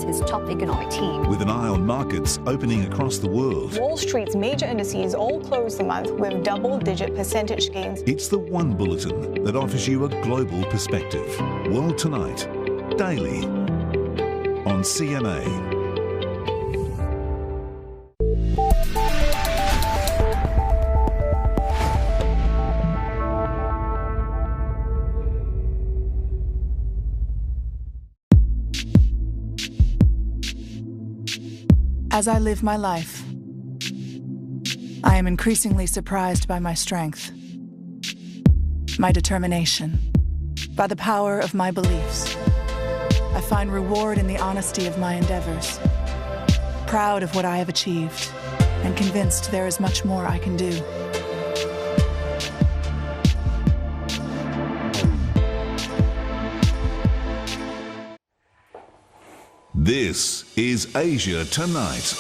joins his top economic team. With an eye on markets opening across the world, Wall Street's major indices all closed the month with double-digit percentage gains. it's the one bulletin that offers you a global perspective. World Tonight, daily, on CMA. As I live my life, I am increasingly surprised by my strength, my determination, by the power of my beliefs. I find reward in the honesty of my endeavors, proud of what I have achieved, and convinced there is much more I can do. This is Asia Tonight.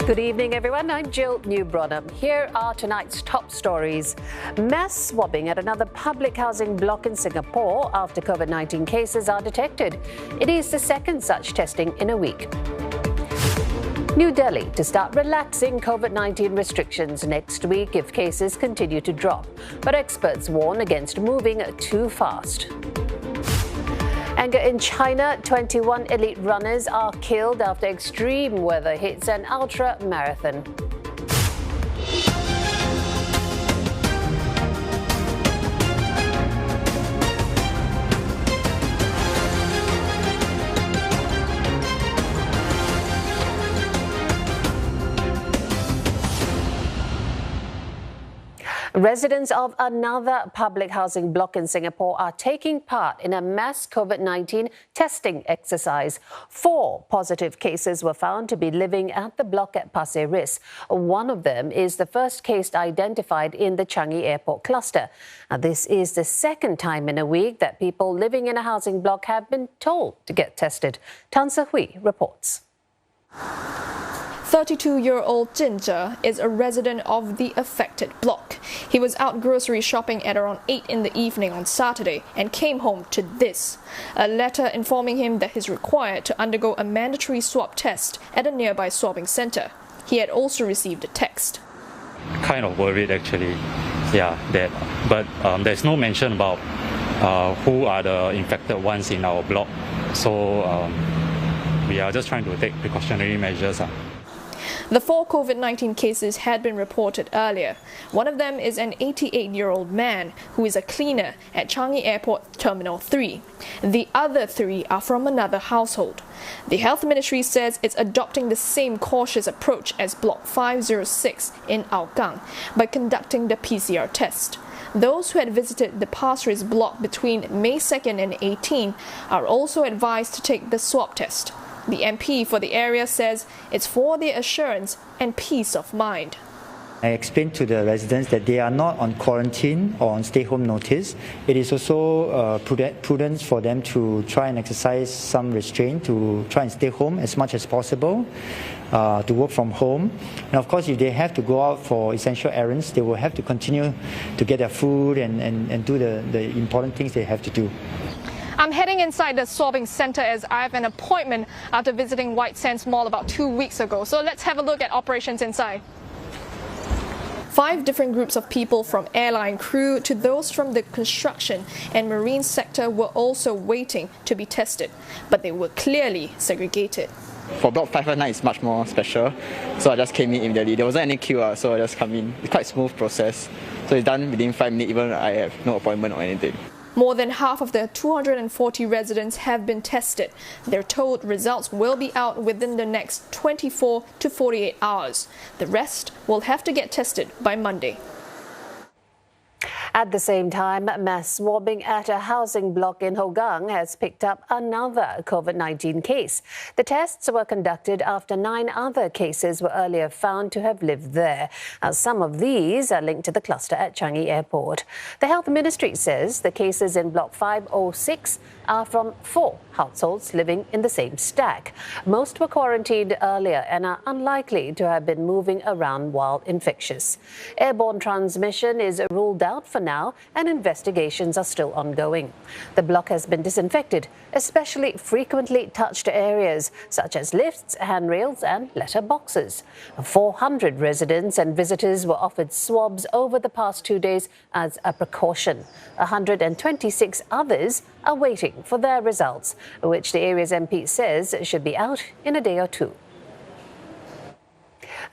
Good evening, everyone. I'm Jill Neubronner. Here are tonight's top stories. Mass swabbing at another public housing block in Singapore after COVID-19 cases are detected. It is the second such testing in a week. New Delhi to start relaxing COVID-19 restrictions next week if cases continue to drop. But experts warn against moving too fast. Anger in China, 21 elite runners are killed after extreme weather hits an ultra-marathon. Residents of another public housing block in Singapore are taking part in a mass COVID-19 testing exercise. 4 positive cases were found to be living at the block at Pasir Ris. One of them is the first case identified in the Changi Airport cluster. Now, this is the second time in a week that people living in a housing block have been told to get tested. Tan Se-hui reports. 32-year-old Jin Zhe is a resident of the affected block. He was out grocery shopping at around 8 in the evening on Saturday and came home to this, a letter informing him that he's required to undergo a mandatory swab test at a nearby swabbing center. He had also received a text. Kind of worried actually, but there's no mention about who are the infected ones in our block, so we are just trying to take precautionary measures. The 4 COVID-19 cases had been reported earlier. One of them is an 88-year-old man who is a cleaner at Changi Airport Terminal 3. The other 3 are from another household. The Health Ministry says it's adopting the same cautious approach as Block 506 in Hougang by conducting the PCR test. Those who had visited the Pasir Ris block between May 2nd and 18 are also advised to take the swab test. The MP for the area says it's for their assurance and peace of mind. I explained to the residents that they are not on quarantine or on stay-home notice. It is also prudence for them to try and exercise some restraint, to try and stay home as much as possible, to work from home. And of course, if they have to go out for essential errands, they will have to continue to get their food and do the important things they have to do. I'm heading inside the swabbing center as I have an appointment after visiting White Sands Mall about 2 weeks ago. So let's have a look at operations inside. 5 different groups of people, from airline crew to those from the construction and marine sector, were also waiting to be tested, but they were clearly segregated. For Block 509, it's much more special, so I just came in immediately. There wasn't any queue, so I just come in. It's quite a smooth process, so it's done within 5 minutes, even I have no appointment or anything. More than half of the 240 residents have been tested. They're told results will be out within the next 24 to 48 hours. The rest will have to get tested by Monday. At the same time, mass swabbing at a housing block in Hougang has picked up another COVID-19 case. The tests were conducted after 9 other cases were earlier found to have lived there. Now, some of these are linked to the cluster at Changi Airport. The Health Ministry says the cases in Block 506 are from 4 households living in the same stack. Most were quarantined earlier and are unlikely to have been moving around while infectious. Airborne transmission is ruled out for now, and investigations are still ongoing. The block has been disinfected, especially frequently touched areas such as lifts, handrails and letter boxes. 400 residents and visitors were offered swabs over the past 2 days as a precaution. 126 others are waiting for their results, which the area's MP says should be out in a day or two.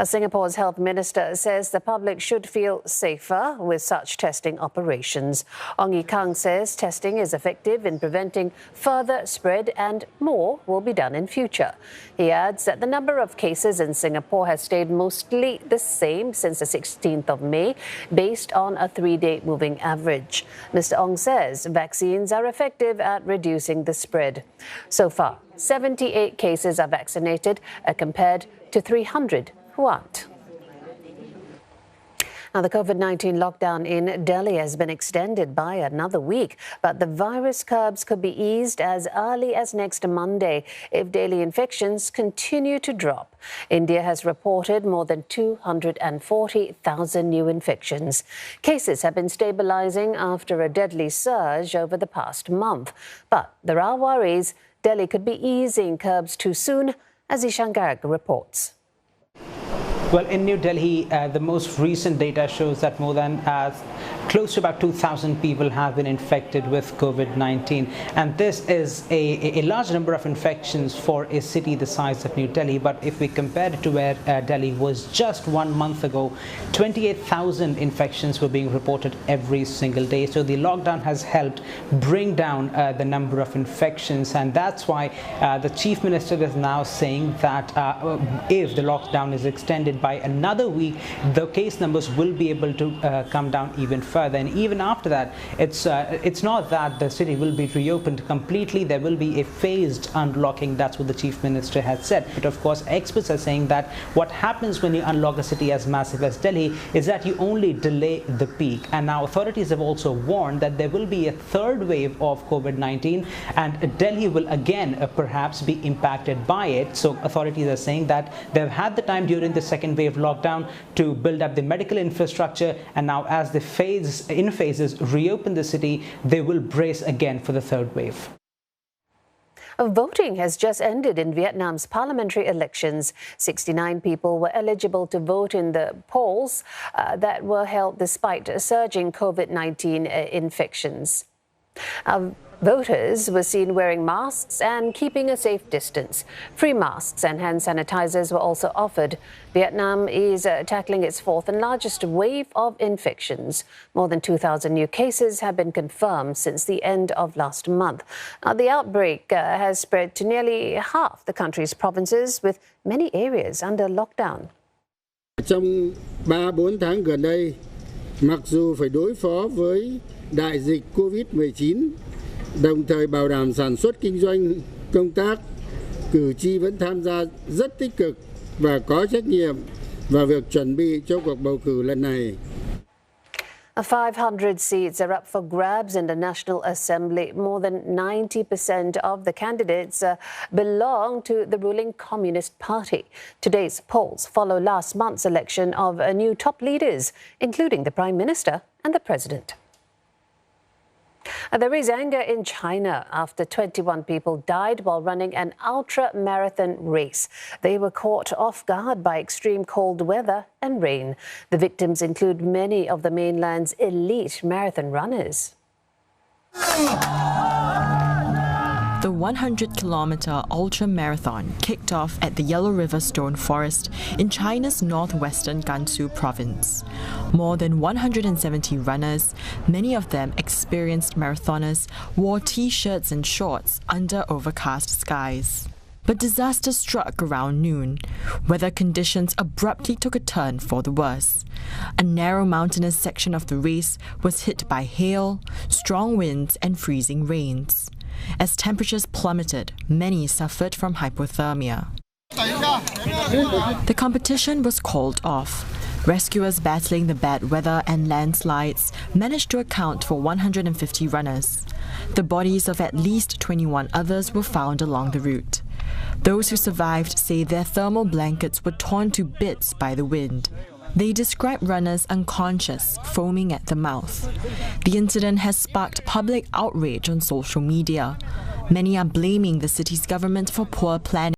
Singapore's health minister says the public should feel safer with such testing operations. Ong Ye Kung says testing is effective in preventing further spread and more will be done in future. He adds that the number of cases in Singapore has stayed mostly the same since the 16th of May, based on a 3-day moving average. Mr. Ong says vaccines are effective at reducing the spread. So far, 78 cases are vaccinated compared to 300 who aren't. Now, the COVID-19 lockdown in Delhi has been extended by another week, but the virus curbs could be eased as early as next Monday if daily infections continue to drop. India has reported more than 240,000 new infections. Cases have been stabilizing after a deadly surge over the past month. But there are worries Delhi could be easing curbs too soon, as Ishan Garg reports. Well, in New Delhi, the most recent data shows that more than close to about 2,000 people have been infected with COVID-19. And this is a large number of infections for a city the size of New Delhi. But if we compare it to where Delhi was just 1 month ago, 28,000 infections were being reported every single day. So the lockdown has helped bring down the number of infections. And that's why the Chief Minister is now saying that if the lockdown is extended by another week, the case numbers will be able to come down even further. And even after that, it's not that the city will be reopened completely. There will be a phased unlocking. That's what the Chief Minister has said. But of course, experts are saying that what happens when you unlock a city as massive as Delhi is that you only delay the peak. And now authorities have also warned that there will be a third wave of COVID-19, and Delhi will again perhaps be impacted by it. So authorities are saying that they've had the time during the second wave lockdown to build up the medical infrastructure, and now as the phases reopen the city, they will brace again for the third wave. Voting has just ended in Vietnam's parliamentary elections. 69 people were eligible to vote in the polls that were held despite surging COVID-19 infections. Voters were seen wearing masks and keeping a safe distance. Free masks and hand sanitizers were also offered. Vietnam is tackling its fourth and largest wave of infections. More than 2,000 new cases have been confirmed since the end of last month. The outbreak has spread to nearly half the country's provinces, with many areas under lockdown. Trong 3-4 tháng gần đây, mặc dù phải đối phó với đại dịch COVID-19, đồng thời bảo đảm sản xuất kinh doanh, công tác, cử tri vẫn tham gia rất tích cực và có trách nhiệm vào việc chuẩn bị cho cuộc bầu cử lần này. 500 seats are up for grabs in the National Assembly. More than 90% of the candidates belong to the ruling Communist Party. Today's polls follow last month's election of new top leaders, including the Prime Minister and the President. There is anger in China after 21 people died while running an ultra-marathon race. They were caught off guard by extreme cold weather and rain. The victims include many of the mainland's elite marathon runners. The 100-kilometer ultra-marathon kicked off at the Yellow River Stone Forest in China's northwestern Gansu province. More than 170 runners, many of them experienced marathoners, wore T-shirts and shorts under overcast skies. But disaster struck around noon. Weather conditions abruptly took a turn for the worse. A narrow mountainous section of the race was hit by hail, strong winds and freezing rains. As temperatures plummeted, many suffered from hypothermia. The competition was called off. Rescuers battling the bad weather and landslides managed to account for 150 runners. The bodies of at least 21 others were found along the route. Those who survived say their thermal blankets were torn to bits by the wind. They describe runners unconscious, foaming at the mouth. The incident has sparked public outrage on social media. Many are blaming the city's government for poor planning.